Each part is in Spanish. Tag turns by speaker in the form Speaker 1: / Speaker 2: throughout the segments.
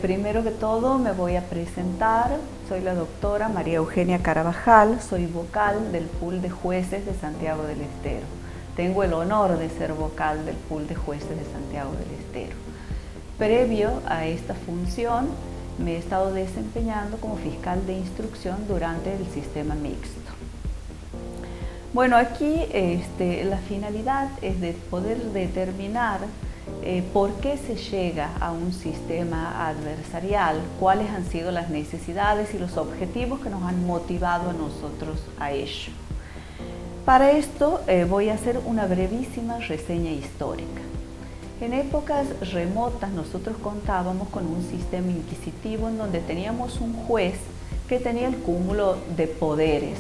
Speaker 1: Primero que todo me voy a presentar. Soy la doctora María Eugenia Carabajal, soy vocal del pool de jueces de Santiago del Estero. Tengo el honor de ser vocal del pool de jueces de Santiago del Estero. Previo a esta función, me he estado desempeñando como fiscal de instrucción durante el sistema mixto. Bueno, aquí la finalidad es de poder determinar por qué se llega a un sistema adversarial, cuáles han sido las necesidades y los objetivos que nos han motivado a nosotros a ello. Para esto voy a hacer una brevísima reseña histórica. En épocas remotas nosotros contábamos con un sistema inquisitivo en donde teníamos un juez que tenía el cúmulo de poderes,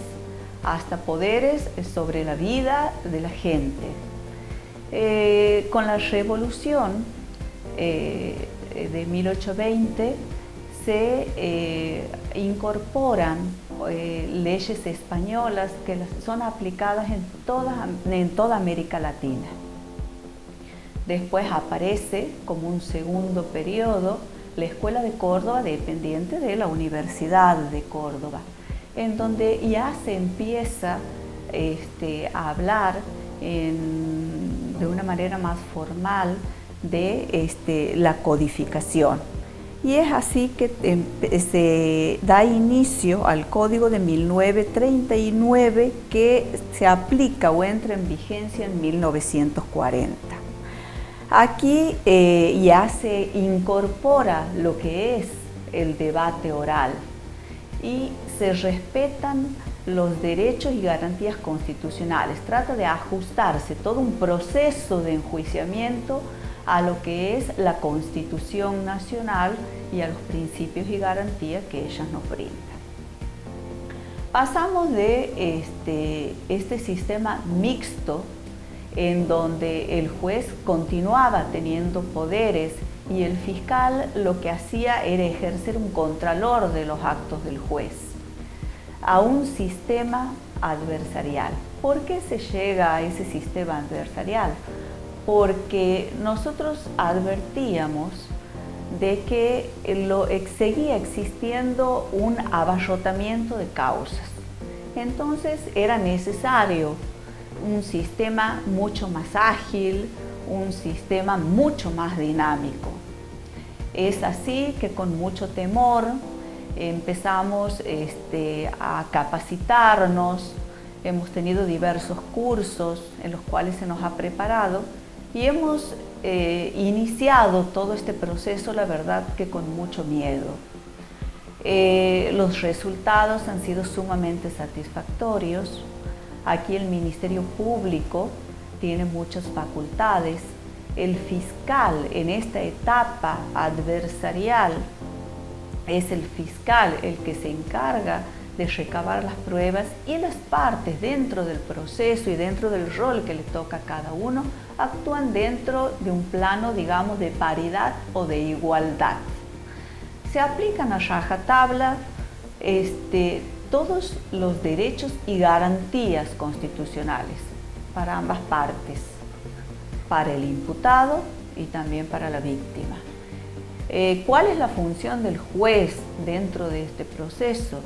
Speaker 1: hasta poderes sobre la vida de la gente. Con la revolución de 1820 se incorporan leyes españolas que son aplicadas en toda América Latina. Después aparece como un segundo periodo la Escuela de Córdoba, dependiente de la Universidad de Córdoba, en donde ya se empieza a hablar de una manera más formal de la codificación. Y es así que se da inicio al Código de 1939, que se aplica o entra en vigencia en 1940. Aquí ya se incorpora lo que es el debate oral y se respetan los derechos y garantías constitucionales. Trata de ajustarse todo un proceso de enjuiciamiento a lo que es la Constitución Nacional y a los principios y garantías que ella nos brinda. Pasamos de este sistema mixto, en donde el juez continuaba teniendo poderes y el fiscal lo que hacía era ejercer un contralor de los actos del juez, a un sistema adversarial. ¿Por qué se llega a ese sistema adversarial? Porque nosotros advertíamos de que seguía existiendo un abarrotamiento de causas. Entonces era necesario un sistema mucho más ágil, un sistema mucho más dinámico. Es así que con mucho temor empezamos a capacitarnos, hemos tenido diversos cursos en los cuales se nos ha preparado y hemos iniciado todo este proceso, la verdad que con mucho miedo. Los resultados han sido sumamente satisfactorios. Aquí el Ministerio Público tiene muchas facultades. El fiscal en esta etapa adversarial es el fiscal el que se encarga de recabar las pruebas y las partes dentro del proceso y dentro del rol que le toca a cada uno actúan dentro de un plano, digamos, de paridad o de igualdad. Se aplican a rajatabla todos los derechos y garantías constitucionales para ambas partes, para el imputado y también para la víctima. ¿Cuál es la función del juez dentro de este proceso,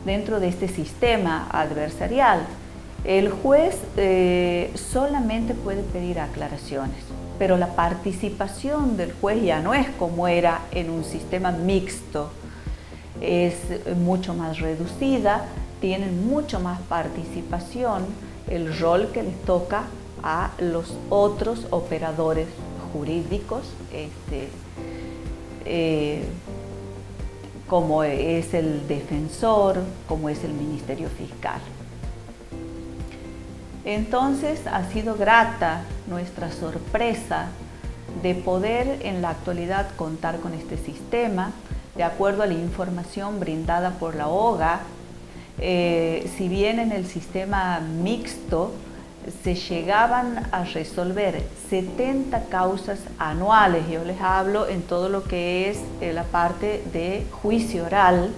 Speaker 1: dentro de este sistema adversarial? El juez solamente puede pedir aclaraciones, pero la participación del juez ya no es como era en un sistema mixto, es mucho más reducida, tienen mucho más participación, el rol que les toca a los otros operadores jurídicos, como es el defensor, como es el Ministerio Fiscal. Entonces ha sido grata nuestra sorpresa de poder en la actualidad contar con este sistema. De acuerdo a la información brindada por la OGA, si bien en el sistema mixto se llegaban a resolver 70 causas anuales, yo les hablo en todo lo que es la parte de juicio oral,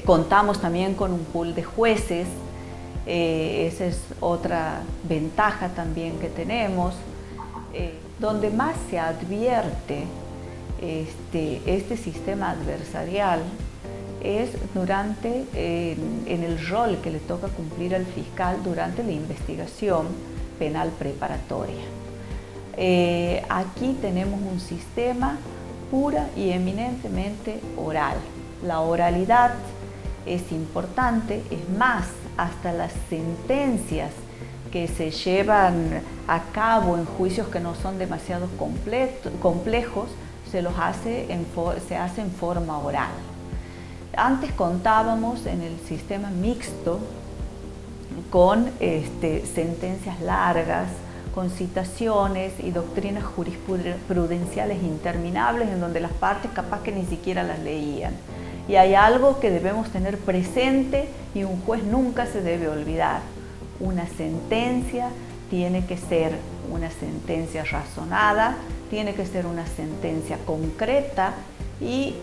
Speaker 1: contamos también con un pool de jueces, esa es otra ventaja también que tenemos, donde más se advierte este sistema adversarial es en el rol que le toca cumplir al fiscal durante la investigación penal preparatoria. Aquí tenemos un sistema pura y eminentemente oral. La oralidad es importante, es más, hasta las sentencias que se llevan a cabo en juicios que no son demasiado complejos, se hace en forma oral. Antes contábamos en el sistema mixto con sentencias largas, con citaciones y doctrinas jurisprudenciales interminables en donde las partes capaz que ni siquiera las leían. Y hay algo que debemos tener presente y un juez nunca se debe olvidar. Una sentencia tiene que ser una sentencia razonada, tiene que ser una sentencia concreta y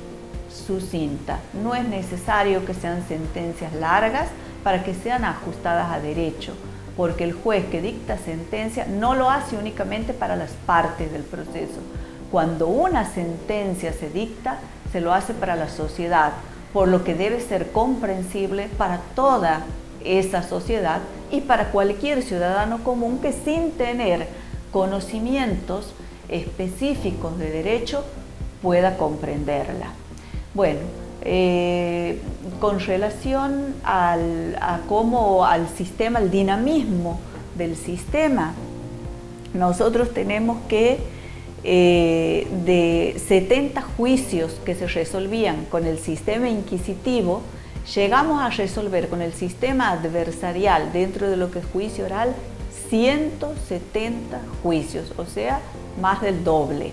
Speaker 1: sucinta. No es necesario que sean sentencias largas para que sean ajustadas a derecho, porque el juez que dicta sentencia no lo hace únicamente para las partes del proceso. Cuando una sentencia se dicta, se lo hace para la sociedad, por lo que debe ser comprensible para toda esa sociedad y para cualquier ciudadano común que sin tener conocimientos específicos de derecho pueda comprenderla. Bueno, con relación al sistema, al dinamismo del sistema, nosotros tenemos que de 70 juicios que se resolvían con el sistema inquisitivo, llegamos a resolver con el sistema adversarial, dentro de lo que es juicio oral, 170 juicios, o sea, más del doble.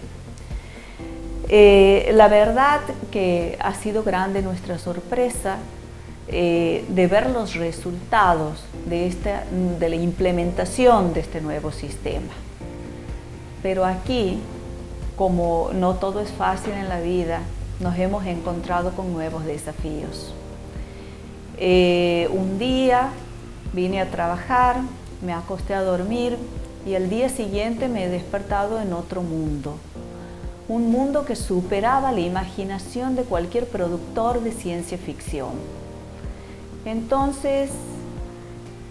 Speaker 1: La verdad que ha sido grande nuestra sorpresa de ver los resultados de la implementación de este nuevo sistema. Pero aquí, como no todo es fácil en la vida, nos hemos encontrado con nuevos desafíos. Un día vine a trabajar, me acosté a dormir y al día siguiente me he despertado en otro mundo. Un mundo que superaba la imaginación de cualquier productor de ciencia ficción. Entonces,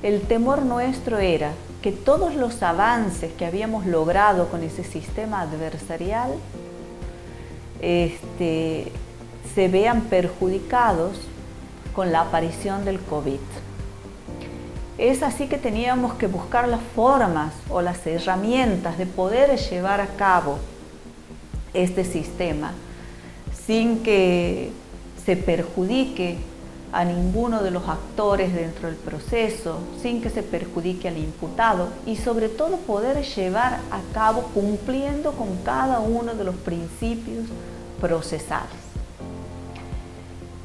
Speaker 1: el temor nuestro era que todos los avances que habíamos logrado con ese sistema adversarial se vean perjudicados con la aparición del COVID. Es así que teníamos que buscar las formas o las herramientas de poder llevar a cabo este sistema sin que se perjudique a ninguno de los actores dentro del proceso, sin que se perjudique al imputado y sobre todo poder llevar a cabo cumpliendo con cada uno de los principios procesales.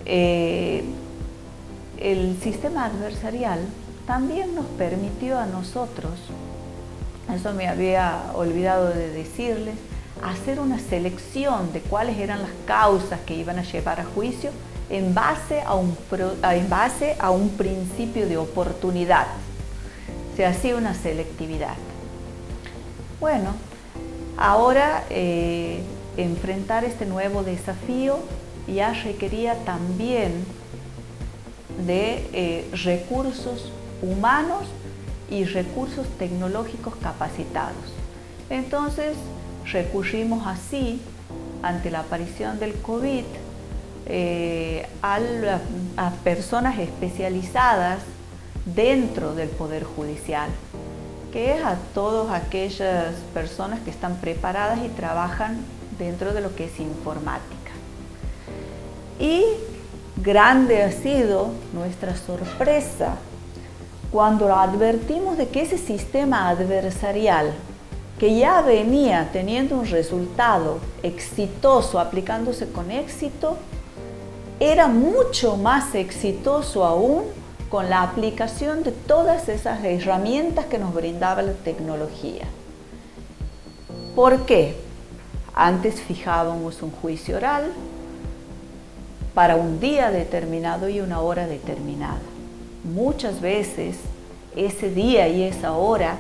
Speaker 1: El sistema adversarial también nos permitió a nosotros, eso me había olvidado de decirles, hacer una selección de cuáles eran las causas que iban a llevar a juicio en base a un principio de oportunidad. Se hacía una selectividad. Bueno, ahora enfrentar este nuevo desafío ya requería también de recursos humanos y recursos tecnológicos capacitados. Entonces, recurrimos así, ante la aparición del COVID, a personas especializadas dentro del Poder Judicial, que es a todas aquellas personas que están preparadas y trabajan dentro de lo que es informática. Y grande ha sido nuestra sorpresa cuando advertimos de que ese sistema adversarial, que ya venía teniendo un resultado exitoso, aplicándose con éxito, era mucho más exitoso aún con la aplicación de todas esas herramientas que nos brindaba la tecnología. ¿Por qué? Antes fijábamos un juicio oral para un día determinado y una hora determinada. Muchas veces ese día y esa hora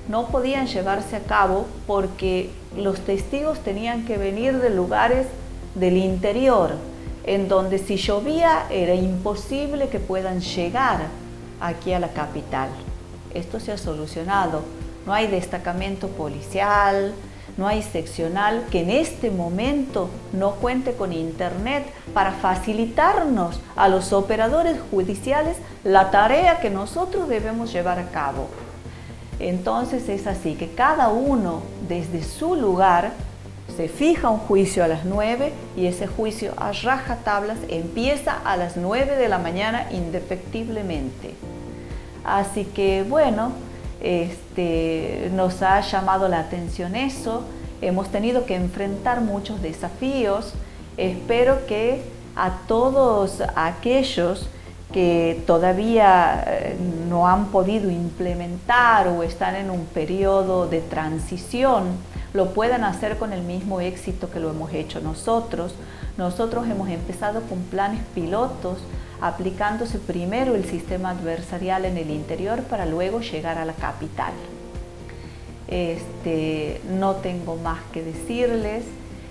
Speaker 1: no podían llevarse a cabo porque los testigos tenían que venir de lugares del interior, en donde si llovía era imposible que puedan llegar aquí a la capital. Esto se ha solucionado. No hay destacamento policial, no hay seccional que en este momento no cuente con internet para facilitarnos a los operadores judiciales la tarea que nosotros debemos llevar a cabo. Entonces es así que cada uno desde su lugar se fija un juicio a las 9 y ese juicio a rajatablas empieza a las 9 de la mañana indefectiblemente. Así que bueno, nos ha llamado la atención eso, hemos tenido que enfrentar muchos desafíos. Espero que a todos aquellos que todavía no han podido implementar o están en un periodo de transición, lo puedan hacer con el mismo éxito que lo hemos hecho nosotros. Nosotros hemos empezado con planes pilotos, aplicándose primero el sistema adversarial en el interior para luego llegar a la capital. No tengo más que decirles.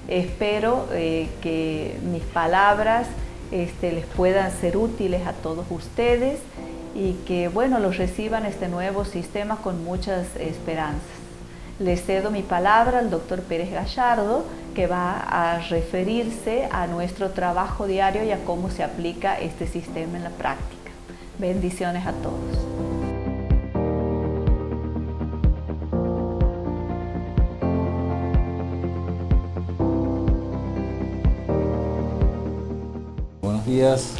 Speaker 1: Espero que mis palabras les puedan ser útiles a todos ustedes y que bueno, los reciban este nuevo sistema con muchas esperanzas. Les cedo mi palabra al doctor Pérez Gallardo, que va a referirse a nuestro trabajo diario y a cómo se aplica este sistema en la práctica. Bendiciones a todos.
Speaker 2: Buenos días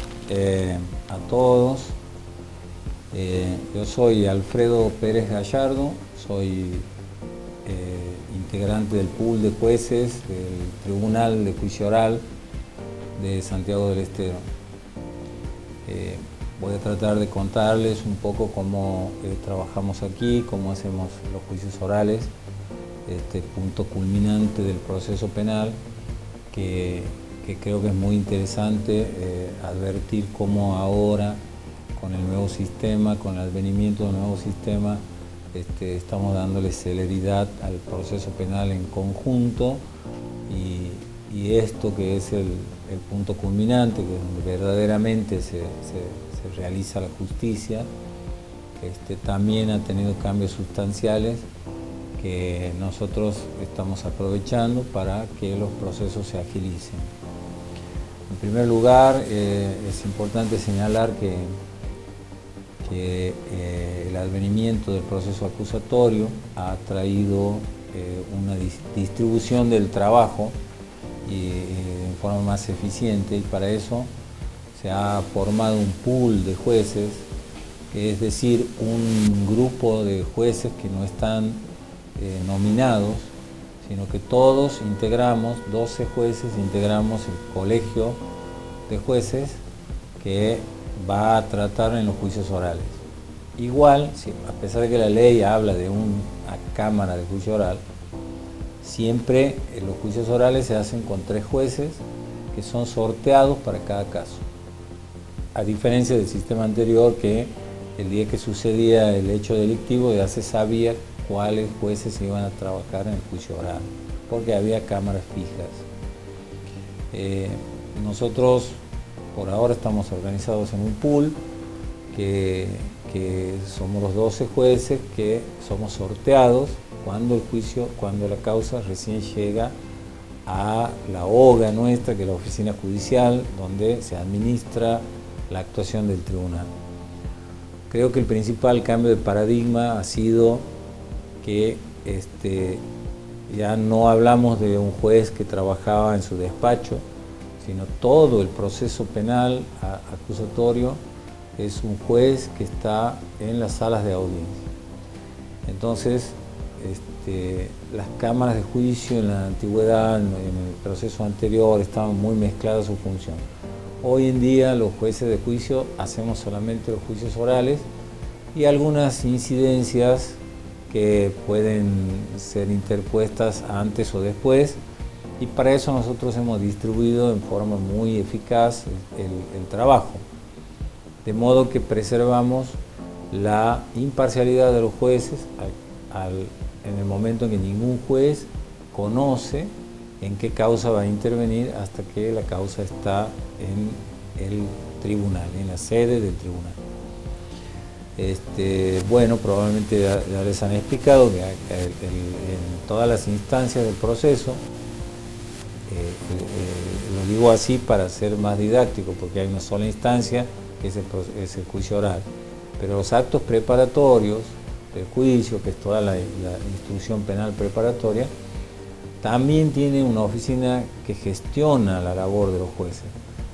Speaker 2: a todos. Yo soy Alfredo Pérez Gallardo, soy integrante del pool de jueces del Tribunal de Juicio Oral de Santiago del Estero. Voy a tratar de contarles un poco cómo trabajamos aquí, cómo hacemos los juicios orales, este punto culminante del proceso penal, que creo que es muy interesante advertir cómo ahora, con el nuevo sistema, con el advenimiento del nuevo sistema, estamos dándole celeridad al proceso penal en conjunto y esto que es el punto culminante, que es donde verdaderamente se realiza la justicia, también ha tenido cambios sustanciales que nosotros estamos aprovechando para que los procesos se agilicen. En primer lugar, es importante señalar que el advenimiento del proceso acusatorio ha traído una distribución del trabajo en forma más eficiente, y para eso se ha formado un pool de jueces, es decir, un grupo de jueces que no están nominados, sino que todos integramos, 12 jueces, integramos el colegio de jueces que va a tratar en los juicios orales. Igual, a pesar de que la ley habla de una cámara de juicio oral, siempre los juicios orales se hacen con 3 jueces que son sorteados para cada caso. A diferencia del sistema anterior, que el día que sucedía el hecho delictivo ya se sabía cuáles jueces iban a trabajar en el juicio oral, porque había cámaras fijas. Nosotros por ahora estamos organizados en un pool que somos los 12 jueces que somos sorteados cuando la causa recién llega a la OGA nuestra, que es la oficina judicial, donde se administra la actuación del tribunal. Creo que el principal cambio de paradigma ha sido que ya no hablamos de un juez que trabajaba en su despacho, sino todo el proceso penal acusatorio es un juez que está en las salas de audiencia. Entonces, las cámaras de juicio en la antigüedad, en el proceso anterior, estaban muy mezcladas su función. Hoy en día los jueces de juicio hacemos solamente los juicios orales y algunas incidencias que pueden ser interpuestas antes o después, y para eso nosotros hemos distribuido en forma muy eficaz el trabajo, de modo que preservamos la imparcialidad de los jueces en el momento en que ningún juez conoce en qué causa va a intervenir hasta que la causa está en el tribunal, en la sede del tribunal. Bueno, probablemente ya les han explicado que en todas las instancias del proceso, lo digo así para ser más didáctico, porque hay una sola instancia que es el juicio oral, pero los actos preparatorios del juicio, que es toda la instrucción penal preparatoria, también tiene una oficina que gestiona la labor de los jueces,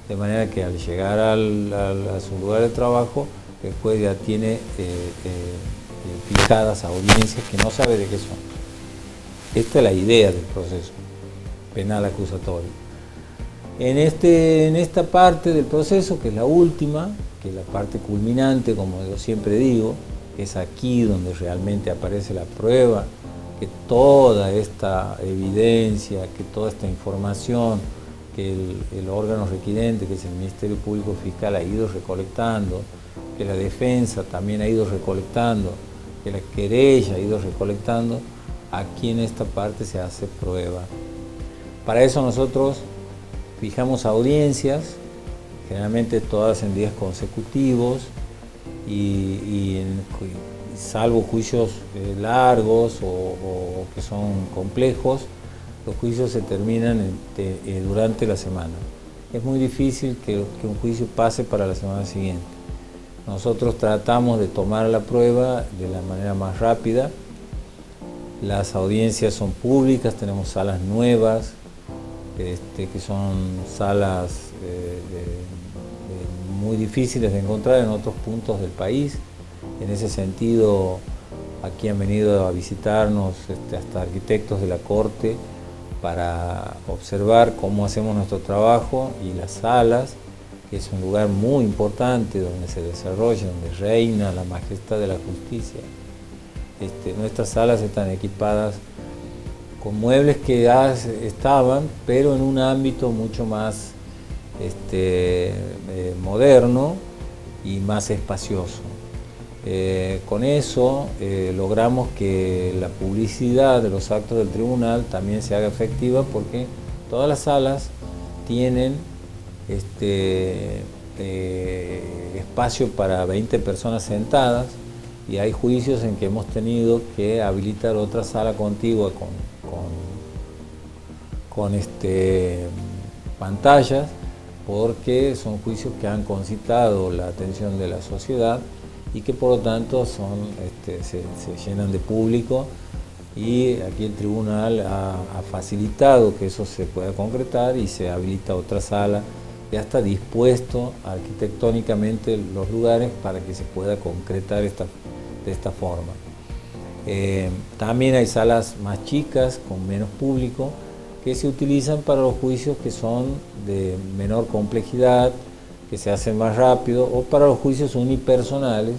Speaker 2: de manera que al llegar a su lugar de trabajo, el juez ya tiene fijadas audiencias que no sabe de qué son. Esta es la idea del proceso penal acusatorio. En esta parte del proceso, que es la última, que es la parte culminante, como yo siempre digo, es aquí donde realmente aparece la prueba, que toda esta evidencia, que toda esta información que el órgano requirente, que es el Ministerio Público Fiscal, ha ido recolectando, que la defensa también ha ido recolectando, que la querella ha ido recolectando, aquí en esta parte se hace prueba. Para eso nosotros fijamos audiencias, generalmente todas en días consecutivos, y salvo juicios largos o que son complejos, los juicios se terminan durante la semana. Es muy difícil que un juicio pase para la semana siguiente. Nosotros tratamos de tomar la prueba de la manera más rápida. Las audiencias son públicas, tenemos salas nuevas, que son salas muy difíciles de encontrar en otros puntos del país. En ese sentido, aquí han venido a visitarnos hasta arquitectos de la Corte para observar cómo hacemos nuestro trabajo, y las salas, que es un lugar muy importante donde se desarrolla, donde reina la majestad de la justicia. Nuestras salas están equipadas con muebles que ya estaban, pero en un ámbito mucho más moderno y más espacioso. Con eso logramos que la publicidad de los actos del tribunal también se haga efectiva, porque todas las salas tienen espacio para 20 personas sentadas, y hay juicios en que hemos tenido que habilitar otra sala contigua con pantallas, porque son juicios que han concitado la atención de la sociedad y que por lo tanto se llenan de público, y aquí el tribunal ha facilitado que eso se pueda concretar y se habilita otra sala. Ya está dispuesto arquitectónicamente los lugares para que se pueda concretar de esta forma. También hay salas más chicas, con menos público, que se utilizan para los juicios que son de menor complejidad, que se hacen más rápido, o para los juicios unipersonales,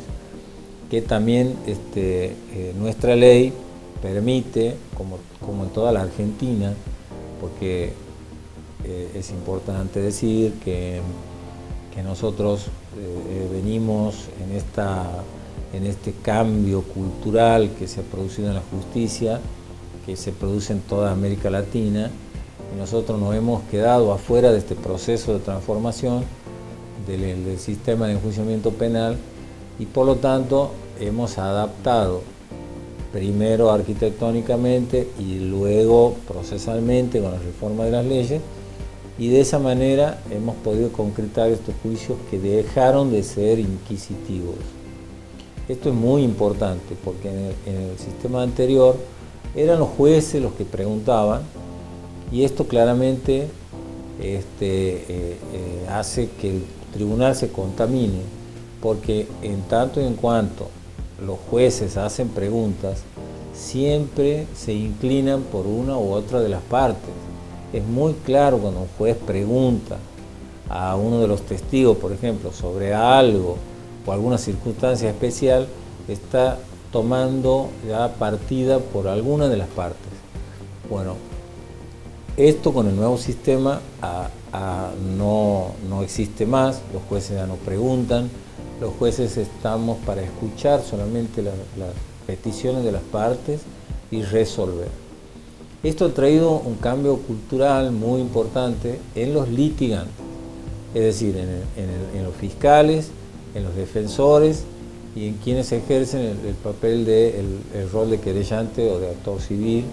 Speaker 2: que también nuestra ley permite, como en toda la Argentina, porque es importante decir que nosotros venimos en este cambio cultural que se ha producido en la justicia, que se produce en toda América Latina, y nosotros nos hemos quedado afuera de este proceso de transformación del sistema de enjuiciamiento penal, y por lo tanto hemos adaptado primero arquitectónicamente y luego procesalmente con la reforma de las leyes, y de esa manera hemos podido concretar estos juicios que dejaron de ser inquisitivos. Esto es muy importante, porque en el sistema anterior eran los jueces los que preguntaban, y esto claramente hace que el tribunal se contamine, porque en tanto y en cuanto los jueces hacen preguntas, siempre se inclinan por una u otra de las partes. Es muy claro cuando un juez pregunta a uno de los testigos, por ejemplo, sobre algo o alguna circunstancia especial, está tomando ya partida por alguna de las partes. Bueno, esto con el nuevo sistema no existe más, los jueces ya no preguntan, los jueces estamos para escuchar solamente peticiones de las partes y resolver. Esto ha traído un cambio cultural muy importante en los litigantes, es decir, en los fiscales, en los defensores y en quienes ejercen el papel el rol de querellante o de actor civil,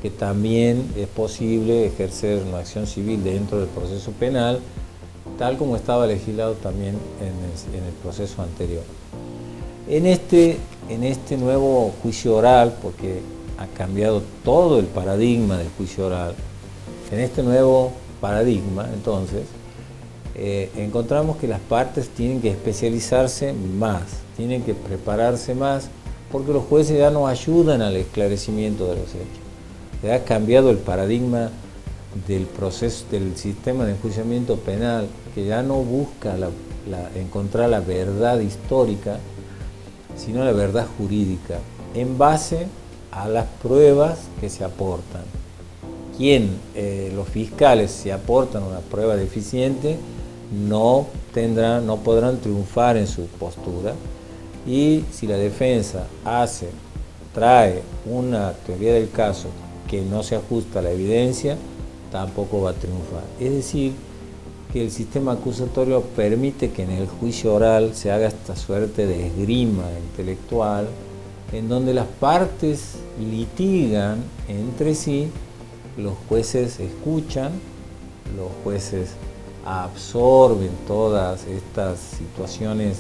Speaker 2: que también es posible ejercer una acción civil dentro del proceso penal, tal como estaba legislado también en el proceso anterior. En este nuevo juicio oral, porque ha cambiado todo el paradigma del juicio oral, en este nuevo paradigma, entonces, encontramos que las partes tienen que especializarse más, tienen que prepararse más, porque los jueces ya nos ayudan al esclarecimiento de los hechos. Se ha cambiado el paradigma del proceso, del sistema de enjuiciamiento penal, que ya no busca encontrar la verdad histórica, sino la verdad jurídica, en base a las pruebas que se aportan. Los fiscales, si aportan una prueba deficiente, no podrán triunfar en su postura, y si la defensa trae una teoría del caso que no se ajusta a la evidencia, tampoco va a triunfar. Es decir, que el sistema acusatorio permite que en el juicio oral se haga esta suerte de esgrima intelectual, en donde las partes litigan entre sí, los jueces escuchan, los jueces absorben todas estas situaciones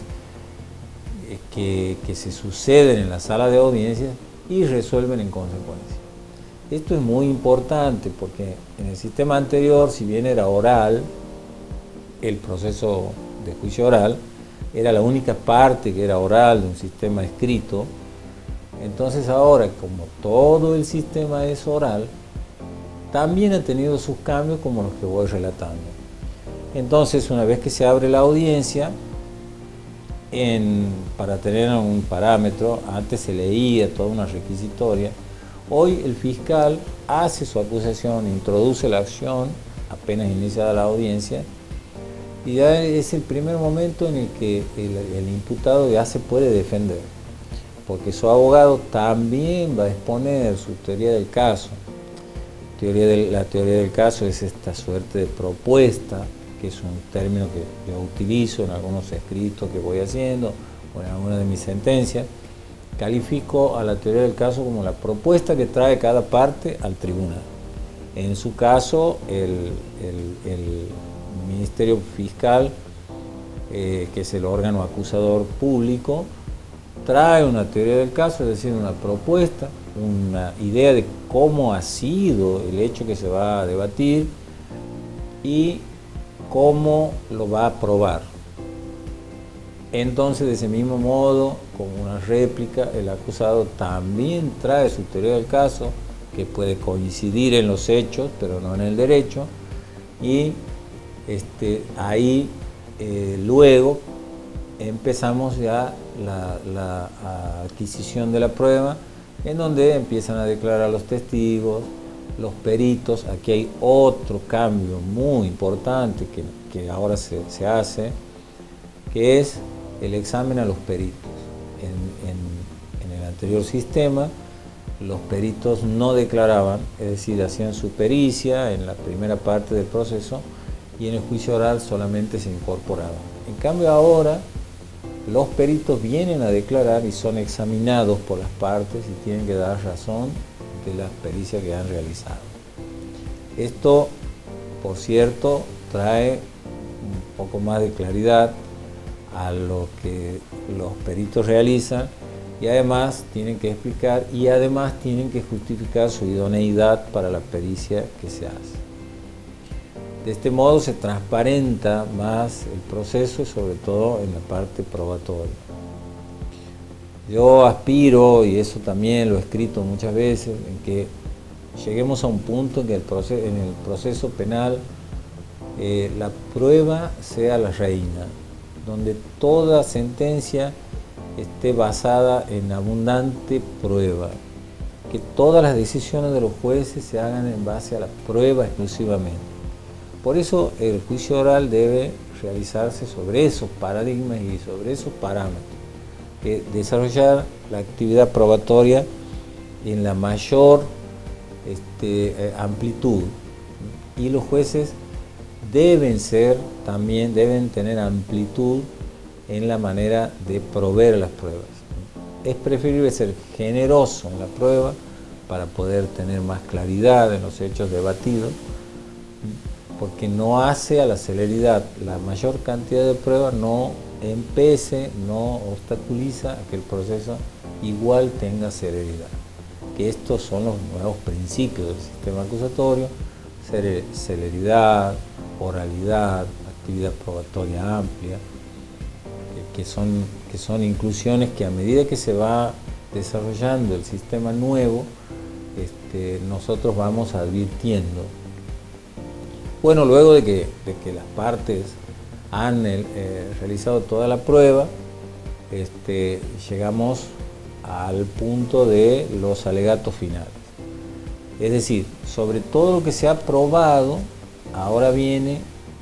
Speaker 2: que se suceden en la sala de audiencias y resuelven en consecuencia. Esto es muy importante porque en el sistema anterior, si bien era oral, el proceso de juicio oral era la única parte que era oral de un sistema escrito. Entonces ahora, como todo el sistema es oral, también ha tenido sus cambios como los que voy relatando. Entonces, una vez que se abre la audiencia, para tener un parámetro, antes se leía toda una requisitoria. Hoy el fiscal hace su acusación, introduce la acción apenas iniciada la audiencia, y ya es el primer momento en el que el imputado ya se puede defender, porque su abogado también va a exponer su teoría del caso. La teoría del caso es esta suerte de propuesta, que es un término que yo utilizo en algunos escritos que voy haciendo o en alguna de mis sentencias. Califico a la teoría del caso como la propuesta que trae cada parte al tribunal. En su caso, el Ministerio Fiscal, que es el órgano acusador público, trae una teoría del caso, es decir, una propuesta, una idea de cómo ha sido el hecho que se va a debatir y cómo lo va a probar. Entonces, de ese mismo modo, como una réplica, el acusado también trae su teoría del caso, que puede coincidir en los hechos, pero no en el derecho, y ahí luego empezamos ya la adquisición de la prueba, en donde empiezan a declarar los testigos, los peritos. Aquí hay otro cambio muy importante que ahora se hace, que es el examen a los peritos. En el anterior sistema, los peritos no declaraban, es decir, hacían su pericia en la primera parte del proceso y en el juicio oral solamente se incorporaban. En cambio ahora, los peritos vienen a declarar y son examinados por las partes y tienen que dar razón de las pericias que han realizado. Esto, por cierto, trae un poco más de claridad a lo que los peritos realizan, y además tienen que explicar y además tienen que justificar su idoneidad para la pericia que se hace. De este modo se transparenta más el proceso, sobre todo en la parte probatoria. Yo aspiro, y eso también lo he escrito muchas veces, en que lleguemos a un punto en que en el proceso penal la prueba sea la reina, donde toda sentencia esté basada en abundante prueba, que todas las decisiones de los jueces se hagan en base a la prueba exclusivamente. Por eso el juicio oral debe realizarse sobre esos paradigmas y sobre esos parámetros. Desarrollar la actividad probatoria en la mayor amplitud, y los jueces deben tener amplitud en la manera de proveer las pruebas. Es preferible ser generoso en la prueba para poder tener más claridad en los hechos debatidos, porque no hace a la celeridad. La mayor cantidad de pruebas no obstaculiza a que el proceso igual tenga celeridad. Que estos son los nuevos principios del sistema acusatorio: celeridad, oralidad, actividad probatoria amplia, que son inclusiones que a medida que se va desarrollando el sistema nuevo, nosotros vamos advirtiendo. Bueno, luego de que las partes han realizado toda la prueba, llegamos al punto de los alegatos finales. Es decir, sobre todo lo que se ha probado, ahora viene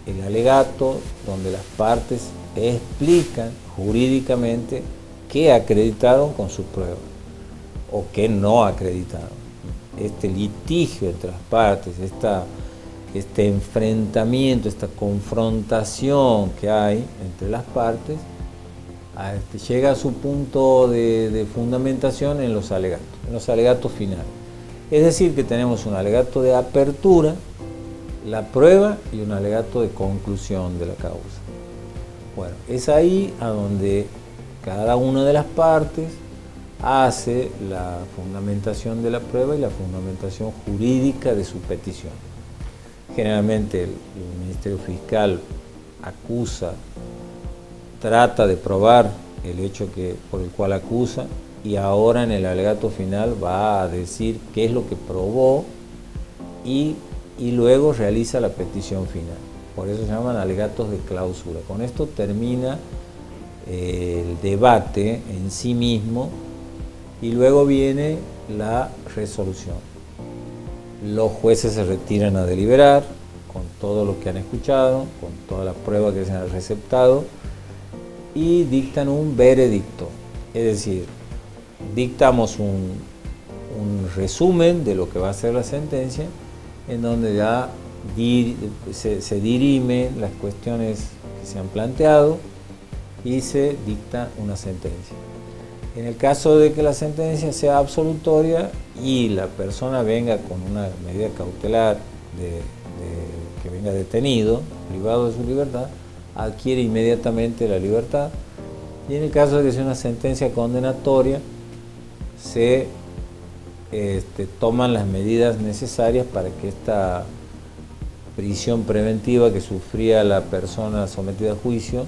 Speaker 2: el alegato donde las partes explican jurídicamente qué acreditaron con sus pruebas o qué no acreditaron. Este litigio entre las partes, este enfrentamiento, esta confrontación que hay entre las partes, llega a su punto de fundamentación en los alegatos finales. Es decir, que tenemos un alegato de apertura, la prueba, y un alegato de conclusión de la causa. Bueno, es ahí a donde cada una de las partes hace la fundamentación de la prueba y la fundamentación jurídica de su petición. Generalmente el Ministerio Fiscal acusa, trata de probar el hecho por el cual acusa, y ahora en el alegato final va a decir qué es lo que probó y luego realiza la petición final. Por eso se llaman alegatos de cláusula. Con esto termina el debate en sí mismo y luego viene la resolución. Los jueces se retiran a deliberar con todo lo que han escuchado, con todas las pruebas que se han receptado, y dictan un veredicto. Es decir, dictamos un resumen de lo que va a ser la sentencia, en donde ya se dirimen las cuestiones que se han planteado y se dicta una sentencia. En el caso de que la sentencia sea absolutoria y la persona venga con una medida cautelar que venga detenido, privado de su libertad, adquiere inmediatamente la libertad. Y en el caso de que sea una sentencia condenatoria, se toman las medidas necesarias para que esta prisión preventiva que sufría la persona sometida a juicio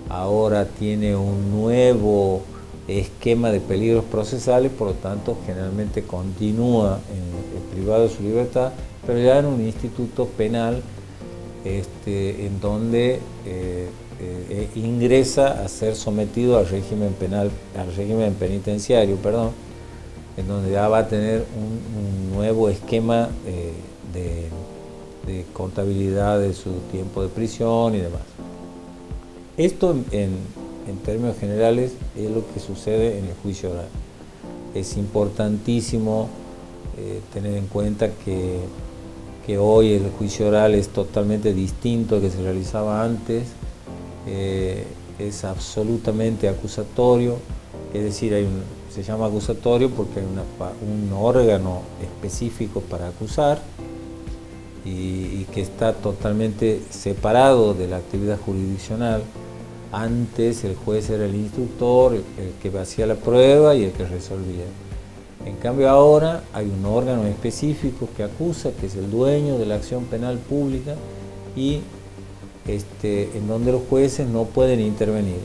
Speaker 2: ahora tiene un nuevo esquema de peligros procesales, por lo tanto generalmente continúa privado de su libertad, pero ya en un instituto penal en donde ingresa a ser sometido al régimen penitenciario, en donde ya va a tener un nuevo esquema de contabilidad de su tiempo de prisión y demás. Esto en términos generales es lo que sucede en el juicio oral. Es importantísimo tener en cuenta que hoy el juicio oral es totalmente distinto al que se realizaba antes. Es absolutamente acusatorio, es decir, se llama acusatorio porque hay un órgano específico para acusar y que está totalmente separado de la actividad jurisdiccional. Antes el juez era el instructor, el que hacía la prueba y el que resolvía. En cambio ahora hay un órgano específico que acusa, que es el dueño de la acción penal pública, y en donde los jueces no pueden intervenir,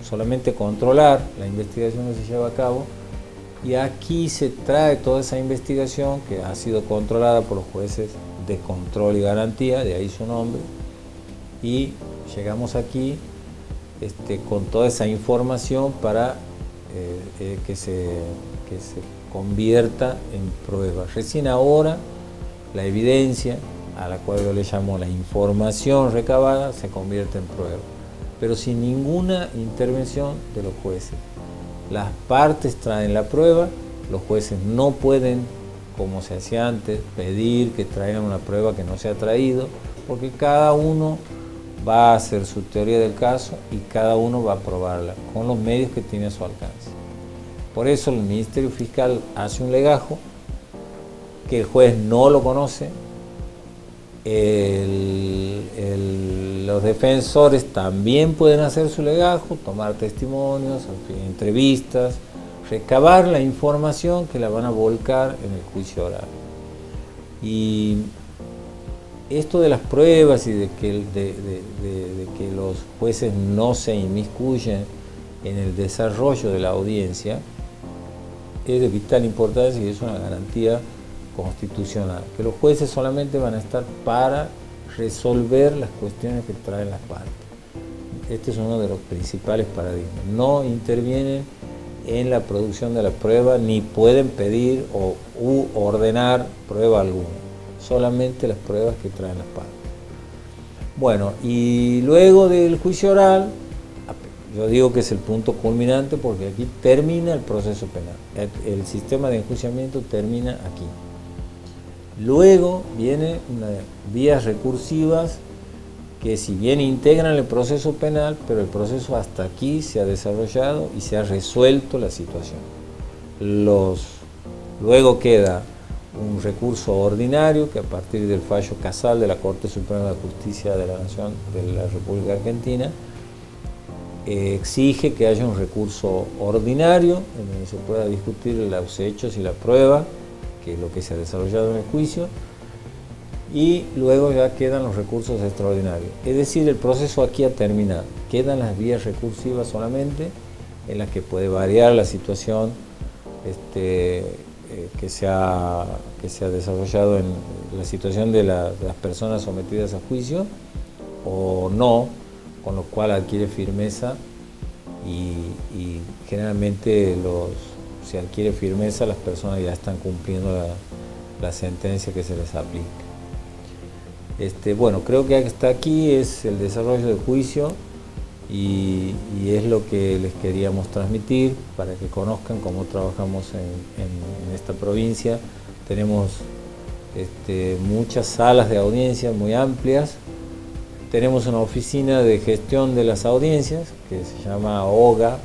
Speaker 2: solamente controlar la investigación que se lleva a cabo, y aquí se trae toda esa investigación que ha sido controlada por los jueces de control y garantía, de ahí su nombre, y llegamos aquí con toda esa información para que se convierta en prueba. Recién ahora la evidencia, a la cual yo le llamo la información recabada, se convierte en prueba, pero sin ninguna intervención de los jueces. las partes traen la prueba, los jueces no pueden, como se hacía antes, pedir que traigan una prueba que no se ha traído, porque cada uno va a hacer su teoría del caso y cada uno va a probarla con los medios que tiene a su alcance. Por eso el Ministerio Fiscal hace un legajo que el juez no lo conoce, los defensores también pueden hacer su legajo, tomar testimonios, entrevistas, recabar la información que la van a volcar en el juicio oral. Y esto de las pruebas y de que los jueces no se inmiscuyen en el desarrollo de la audiencia es de vital importancia y es una garantía constitucional, que los jueces solamente van a estar para resolver las cuestiones que traen las partes. Este es uno de los principales paradigmas. No intervienen en la producción de la prueba ni pueden pedir u ordenar prueba alguna, solamente las pruebas que traen las partes. Bueno, y luego del juicio oral, yo digo que es el punto culminante porque aquí termina el proceso penal. El sistema de enjuiciamiento termina aquí. Luego vienen vías recursivas que si bien integran el proceso penal, pero el proceso hasta aquí se ha desarrollado y se ha resuelto la situación. Luego queda un recurso ordinario que a partir del fallo casal de la Corte Suprema de Justicia de la Nación de la República Argentina exige que haya un recurso ordinario en donde se pueda discutir los hechos y la prueba, que es lo que se ha desarrollado en el juicio, y luego ya quedan los recursos extraordinarios. Es decir, el proceso aquí ha terminado. Quedan las vías recursivas solamente, en las que puede variar la situación que se ha desarrollado en la situación de las personas sometidas a juicio o no, con lo cual adquiere firmeza y generalmente se adquiere firmeza, las personas ya están cumpliendo la sentencia que se les aplica. Bueno, creo que hasta aquí es el desarrollo del juicio y es lo que les queríamos transmitir para que conozcan cómo trabajamos en esta provincia. Tenemos muchas salas de audiencia muy amplias. Tenemos una oficina de gestión de las audiencias que se llama OGA,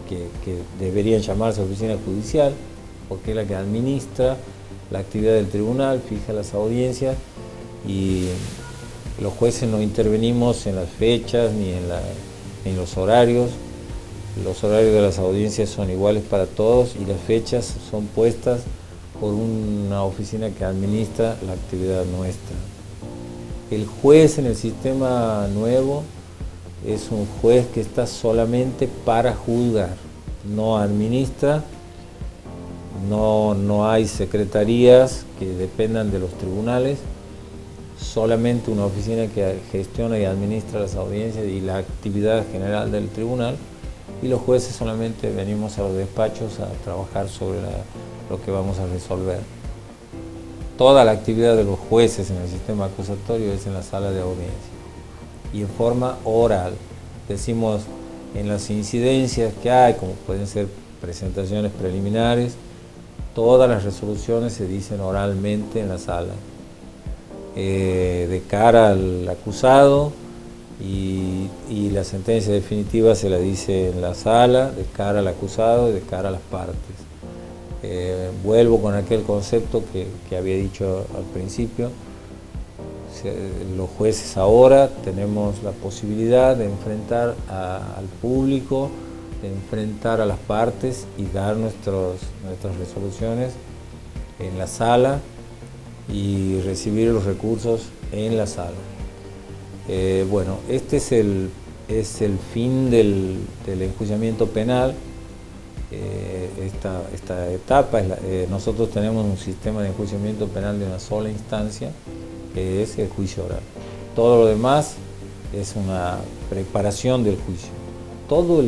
Speaker 2: que deberían llamarse oficina judicial, porque es la que administra la actividad del tribunal, fija las audiencias y los jueces no intervenimos en las fechas ni en los horarios. Los horarios de las audiencias son iguales para todos y las fechas son puestas por una oficina que administra la actividad nuestra. El juez en el sistema nuevo es un juez que está solamente para juzgar, no administra, no hay secretarías que dependan de los tribunales, solamente una oficina que gestiona y administra las audiencias y la actividad general del tribunal, y los jueces solamente venimos a los despachos a trabajar sobre lo que vamos a resolver. Toda la actividad de los jueces en el sistema acusatorio es en la sala de audiencia y en forma oral. Decimos en las incidencias que hay, como pueden ser presentaciones preliminares, todas las resoluciones se dicen oralmente en la sala. De cara al acusado y la sentencia definitiva se la dice en la sala, de cara al acusado y de cara a las partes. Vuelvo con aquel concepto que había dicho al principio. Los jueces ahora tenemos la posibilidad de enfrentar al público, de enfrentar a las partes y dar nuestras resoluciones en la sala y recibir los recursos en la sala. Bueno, este es el fin del enjuiciamiento penal. Esta etapa, nosotros tenemos un sistema de enjuiciamiento penal de una sola instancia, que es el juicio oral. Todo lo demás es una preparación del juicio. Todo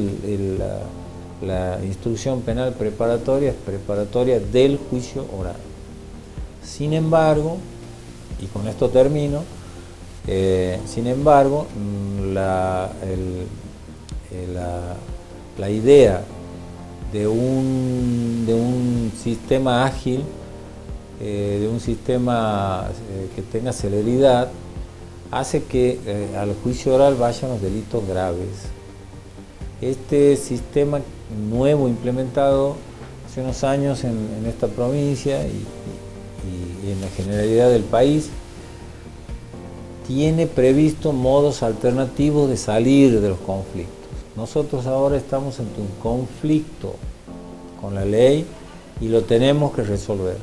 Speaker 2: la instrucción penal preparatoria es preparatoria del juicio oral. Sin embargo, y con esto termino, la idea de un sistema ágil, de un sistema que tenga celeridad, hace que al juicio oral vayan los delitos graves. Este sistema nuevo implementado hace unos años en esta provincia y en la generalidad del país tiene previsto modos alternativos de salir de los conflictos. Nosotros ahora estamos en un conflicto con la ley y lo tenemos que resolver.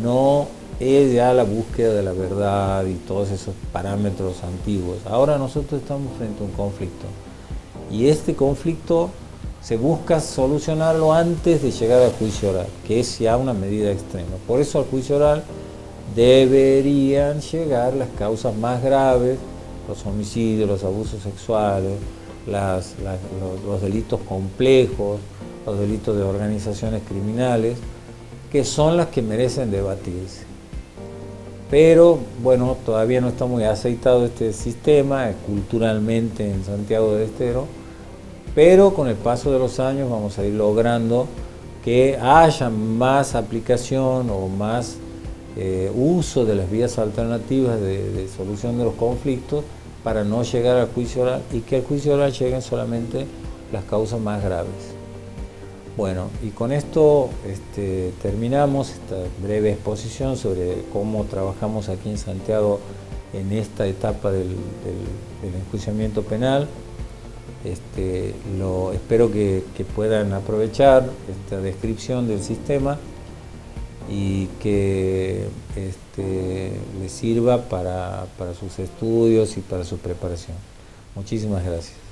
Speaker 2: No es ya la búsqueda de la verdad y todos esos parámetros antiguos. Ahora nosotros estamos frente a un conflicto. Y este conflicto se busca solucionarlo antes de llegar al juicio oral, que es ya una medida extrema. Por eso al juicio oral deberían llegar las causas más graves, los homicidios, los abusos sexuales, los delitos complejos, los delitos de organizaciones criminales, que son las que merecen debatirse. Pero bueno, todavía no está muy aceitado este sistema culturalmente en Santiago del Estero, pero con el paso de los años vamos a ir logrando que haya más aplicación o más uso de las vías alternativas de solución de los conflictos para no llegar al juicio oral y que al juicio oral lleguen solamente las causas más graves. Bueno, y con esto terminamos esta breve exposición sobre cómo trabajamos aquí en Santiago en esta etapa del enjuiciamiento penal. Espero que puedan aprovechar esta descripción del sistema y que les sirva para sus estudios y para su preparación. Muchísimas gracias.